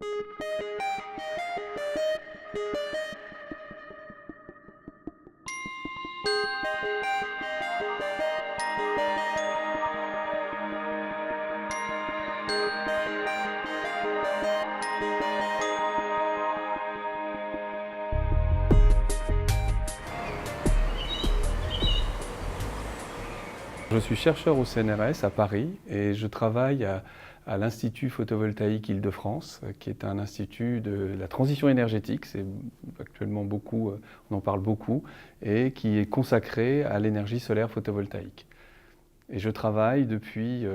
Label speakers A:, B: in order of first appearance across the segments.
A: Je suis chercheur au CNRS à Paris et je travaille à l'Institut photovoltaïque Île-de-France, qui est un institut de la transition énergétique. C'est actuellement beaucoup, on en parle beaucoup, et qui est consacré à l'énergie solaire photovoltaïque. Et je travaille depuis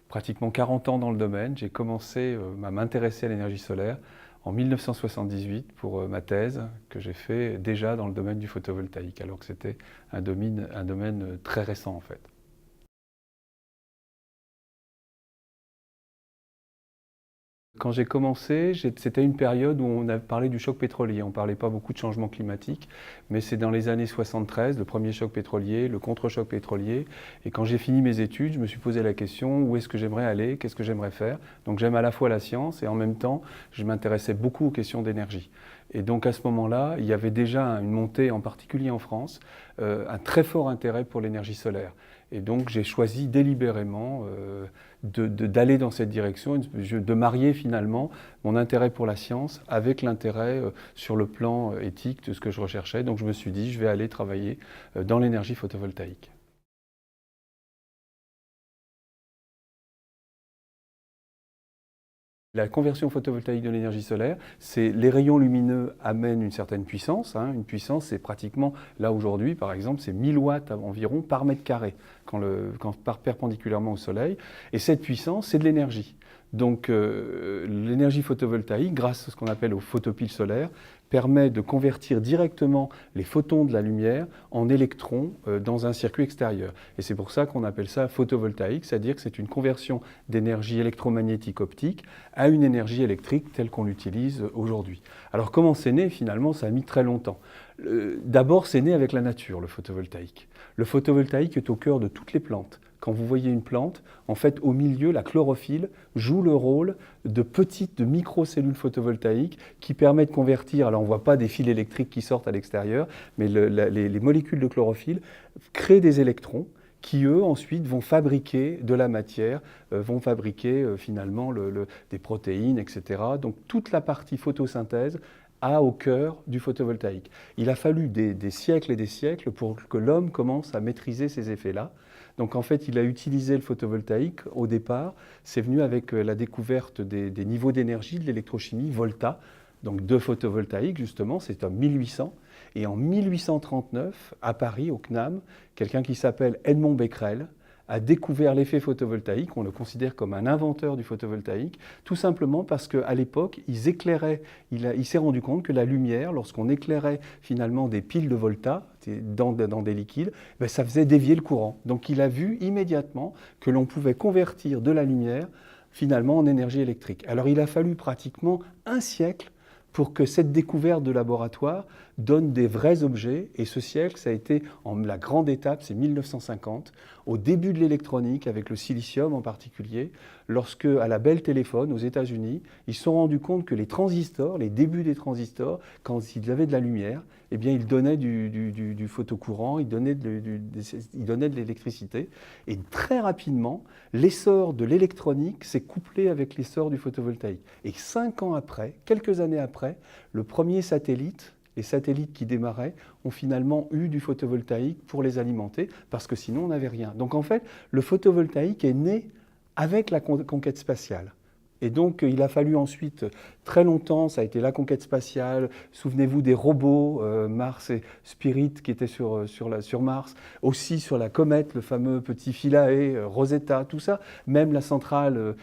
A: pratiquement 40 ans dans le domaine. J'ai commencé à m'intéresser à l'énergie solaire en 1978 pour ma thèse que j'ai fait déjà dans le domaine du photovoltaïque, alors que c'était un domaine très récent en fait. Quand j'ai commencé, c'était une période où on a parlé du choc pétrolier. On ne parlait pas beaucoup de changement climatique, mais c'est dans les années 73, le premier choc pétrolier, le contre-choc pétrolier. Et quand j'ai fini mes études, je me suis posé la question, où est-ce que j'aimerais aller, qu'est-ce que j'aimerais faire. Donc j'aime à la fois la science et en même temps, je m'intéressais beaucoup aux questions d'énergie. Et donc à ce moment-là, il y avait déjà une montée, en particulier en France, un très fort intérêt pour l'énergie solaire. Et donc j'ai choisi délibérément d'aller dans cette direction, de marier finalement mon intérêt pour la science avec l'intérêt sur le plan éthique de ce que je recherchais. Donc je me suis dit, je vais aller travailler dans l'énergie photovoltaïque. La conversion photovoltaïque de l'énergie solaire, c'est les rayons lumineux amènent une certaine puissance. Une puissance, c'est pratiquement, là aujourd'hui par exemple, c'est 1000 watts environ par mètre carré quand part perpendiculairement au soleil. Et cette puissance, c'est de l'énergie. Donc l'énergie photovoltaïque, grâce à ce qu'on appelle aux photopiles solaires, permet de convertir directement les photons de la lumière en électrons dans un circuit extérieur. Et c'est pour ça qu'on appelle ça photovoltaïque, c'est-à-dire que c'est une conversion d'énergie électromagnétique optique à une énergie électrique telle qu'on l'utilise aujourd'hui. Alors comment c'est né finalement? Ça a mis très longtemps. D'abord, c'est né avec la nature, le photovoltaïque. Le photovoltaïque est au cœur de toutes les plantes. Quand vous voyez une plante, en fait, au milieu, la chlorophylle joue le rôle de microcellules photovoltaïques qui permettent de convertir, alors on ne voit pas des fils électriques qui sortent à l'extérieur, mais les molécules de chlorophylle créent des électrons qui, eux, ensuite, vont fabriquer de la matière, vont fabriquer finalement des protéines, etc. Donc toute la partie photosynthèse au cœur du photovoltaïque. Il a fallu des siècles et des siècles pour que l'homme commence à maîtriser ces effets-là. Donc en fait, il a utilisé le photovoltaïque au départ. C'est venu avec la découverte des niveaux d'énergie de l'électrochimie, Volta, donc de photovoltaïque justement, c'est en 1800. Et en 1839, à Paris, au CNAM, quelqu'un qui s'appelle Edmond Becquerel a découvert l'effet photovoltaïque. On le considère comme un inventeur du photovoltaïque, tout simplement parce qu'à l'époque, ils éclairaient, il s'est rendu compte que la lumière, lorsqu'on éclairait finalement des piles de Volta dans des liquides, ça faisait dévier le courant. Donc il a vu immédiatement que l'on pouvait convertir de la lumière finalement en énergie électrique. Alors il a fallu pratiquement un siècle pour que cette découverte de laboratoire donne des vrais objets. Et ce siècle, ça a été la grande étape, c'est 1950, au début de l'électronique, avec le silicium en particulier, lorsque, à la Bell Telephone, aux États-Unis, ils se sont rendus compte que les transistors, les débuts des transistors, quand ils avaient de la lumière, eh bien, ils donnaient du photocourant, ils donnaient de l'électricité. Et très rapidement, l'essor de l'électronique s'est couplé avec l'essor du photovoltaïque. Et 5 ans après, quelques années après, le premier satellite, les satellites qui démarraient, ont finalement eu du photovoltaïque pour les alimenter, parce que sinon on n'avait rien. Donc en fait, le photovoltaïque est né avec la conquête spatiale. Et donc, il a fallu ensuite, très longtemps, ça a été la conquête spatiale. Souvenez-vous des robots, Mars et Spirit, qui étaient sur Mars. Aussi sur la comète, le fameux petit Philae, Rosetta, tout ça. Même la centrale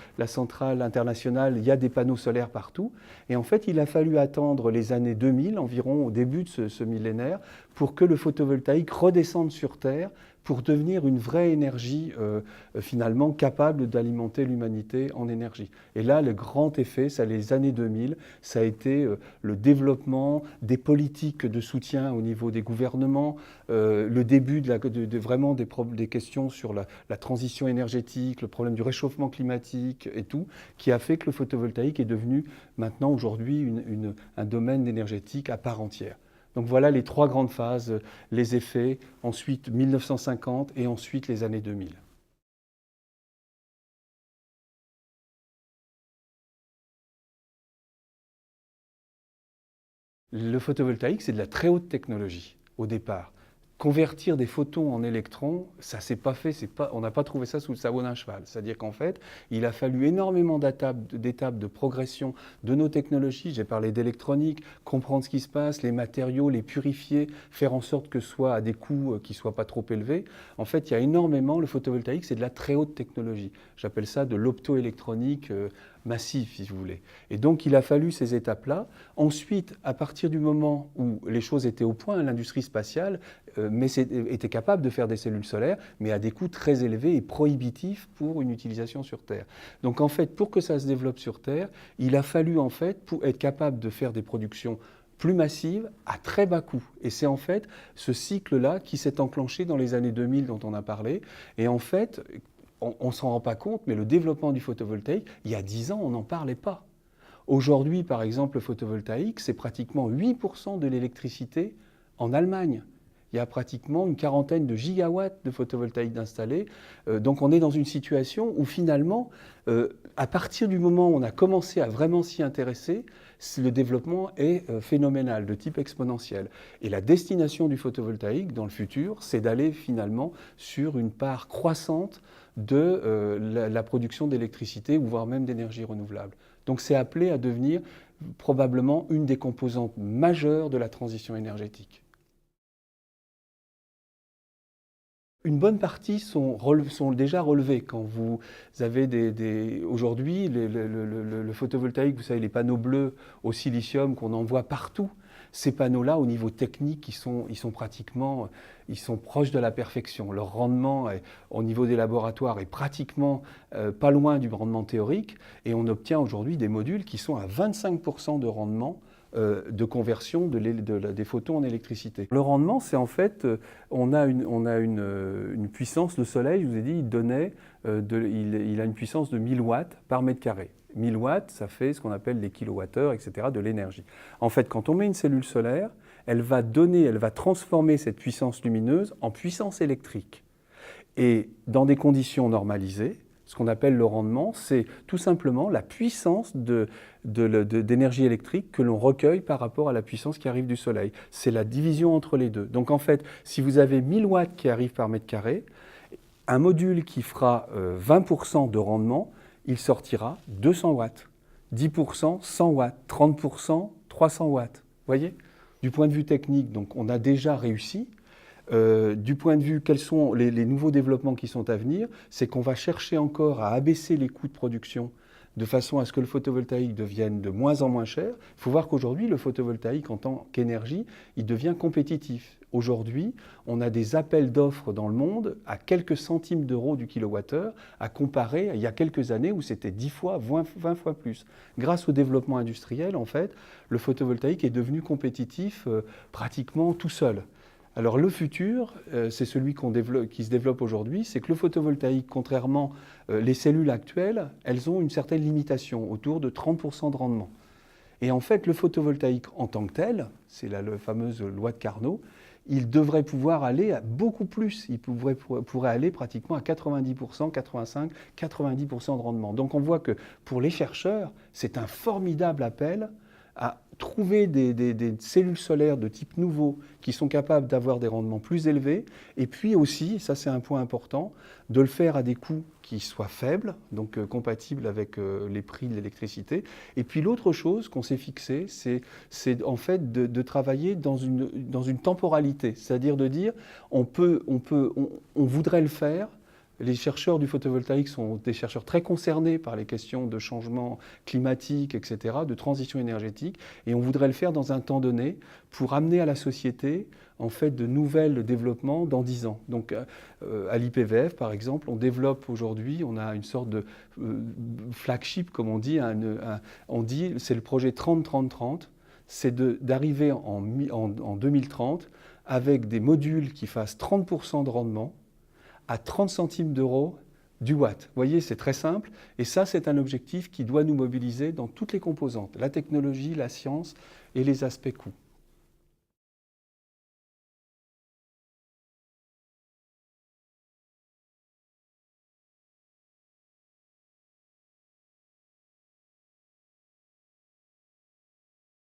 A: internationale, il y a des panneaux solaires partout. Et en fait, il a fallu attendre les années 2000, environ au début de ce millénaire, pour que le photovoltaïque redescende sur Terre, pour devenir une vraie énergie finalement capable d'alimenter l'humanité en énergie. Et là, le grand effet, c'est les années 2000, ça a été le développement des politiques de soutien au niveau des gouvernements, le début vraiment des questions sur la transition énergétique, le problème du réchauffement climatique et tout, qui a fait que le photovoltaïque est devenu maintenant aujourd'hui un domaine énergétique à part entière. Donc voilà les trois grandes phases, les effets, ensuite 1950 et ensuite les années 2000. Le photovoltaïque, c'est de la très haute technologie au départ. Convertir des photons en électrons, ça ne s'est pas fait, on n'a pas trouvé ça sous le sabot d'un cheval. C'est-à-dire qu'en fait, il a fallu énormément d'étapes de progression de nos technologies. J'ai parlé d'électronique, comprendre ce qui se passe, les matériaux, les purifier, faire en sorte que ce soit à des coûts qui ne soient pas trop élevés. En fait, il y a énormément, le photovoltaïque, c'est de la très haute technologie. J'appelle ça de l'optoélectronique massif, si vous voulez. Et donc, il a fallu ces étapes-là. Ensuite, à partir du moment où les choses étaient au point, l'industrie spatiale était capable de faire des cellules solaires, mais à des coûts très élevés et prohibitifs pour une utilisation sur Terre. Donc, en fait, pour que ça se développe sur Terre, il a fallu, en fait, pour être capable de faire des productions plus massives à très bas coût. Et c'est en fait ce cycle-là qui s'est enclenché dans les années 2000 dont on a parlé. Et en fait, on ne s'en rend pas compte, mais le développement du photovoltaïque, il y a 10 ans, on n'en parlait pas. Aujourd'hui, par exemple, le photovoltaïque, c'est pratiquement 8% de l'électricité en Allemagne. Il y a pratiquement une quarantaine de gigawatts de photovoltaïque installés. Donc on est dans une situation où finalement, à partir du moment où on a commencé à vraiment s'y intéresser, le développement est phénoménal, de type exponentiel. Et la destination du photovoltaïque dans le futur, c'est d'aller finalement sur une part croissante de la production d'électricité, ou voire même d'énergie renouvelable. Donc c'est appelé à devenir probablement une des composantes majeures de la transition énergétique. Une bonne partie sont déjà relevées. Quand vous avez aujourd'hui, le photovoltaïque, vous savez, les panneaux bleus au silicium qu'on envoie partout, ces panneaux-là, au niveau technique, ils sont proches de la perfection. Leur rendement au niveau des laboratoires est pratiquement pas loin du rendement théorique. Et on obtient aujourd'hui des modules qui sont à 25% de rendement de conversion des photons en électricité. Le rendement, c'est en fait, on a une puissance, le soleil, je vous ai dit, il a une puissance de 1000 watts par mètre carré. 1000 watts, ça fait ce qu'on appelle les kilowattheures, etc., de l'énergie. En fait, quand on met une cellule solaire, elle va transformer cette puissance lumineuse en puissance électrique. Et dans des conditions normalisées, ce qu'on appelle le rendement, c'est tout simplement la puissance d'énergie électrique que l'on recueille par rapport à la puissance qui arrive du soleil. C'est la division entre les deux. Donc en fait, si vous avez 1000 watts qui arrivent par mètre carré, un module qui fera 20% de rendement, il sortira 200 watts. 10%, 100 watts. 30%, 300 watts. Vous voyez ? Du point de vue technique, donc, on a déjà réussi. Du point de vue, quels sont les nouveaux développements qui sont à venir, c'est qu'on va chercher encore à abaisser les coûts de production de façon à ce que le photovoltaïque devienne de moins en moins cher. Il faut voir qu'aujourd'hui, le photovoltaïque en tant qu'énergie, il devient compétitif. Aujourd'hui, on a des appels d'offres dans le monde à quelques centimes d'euros du kilowattheure, à comparer à il y a quelques années où c'était 10 fois, 20 fois plus. Grâce au développement industriel, en fait, le photovoltaïque est devenu compétitif pratiquement tout seul. Alors le futur, c'est celui qui se développe aujourd'hui, c'est que le photovoltaïque, contrairement les cellules actuelles, elles ont une certaine limitation, autour de 30% de rendement. Et en fait, le photovoltaïque en tant que tel, c'est la fameuse loi de Carnot, il devrait pouvoir aller à beaucoup plus. Il pourrait aller pratiquement à 90%, 85%, 90% de rendement. Donc on voit que pour les chercheurs, c'est un formidable appel à trouver des cellules solaires de type nouveau qui sont capables d'avoir des rendements plus élevés, et puis aussi, ça c'est un point important, de le faire à des coûts qui soient faibles, donc compatibles avec les prix de l'électricité. Et puis l'autre chose qu'on s'est fixé, c'est en fait de travailler dans une temporalité, c'est-à-dire de dire on voudrait le faire Les chercheurs du photovoltaïque sont des chercheurs très concernés par les questions de changement climatique, etc., de transition énergétique, et on voudrait le faire dans un temps donné pour amener à la société en fait de nouvelles développements dans 10 ans. Donc à l'IPVF, par exemple, on développe aujourd'hui, on a une sorte de flagship, comme on dit, on dit c'est le projet 30-30-30, c'est d'arriver en 2030 avec des modules qui fassent 30% de rendement à 30 centimes d'euros du watt. Vous voyez, c'est très simple. Et ça, c'est un objectif qui doit nous mobiliser dans toutes les composantes, la technologie, la science et les aspects coûts.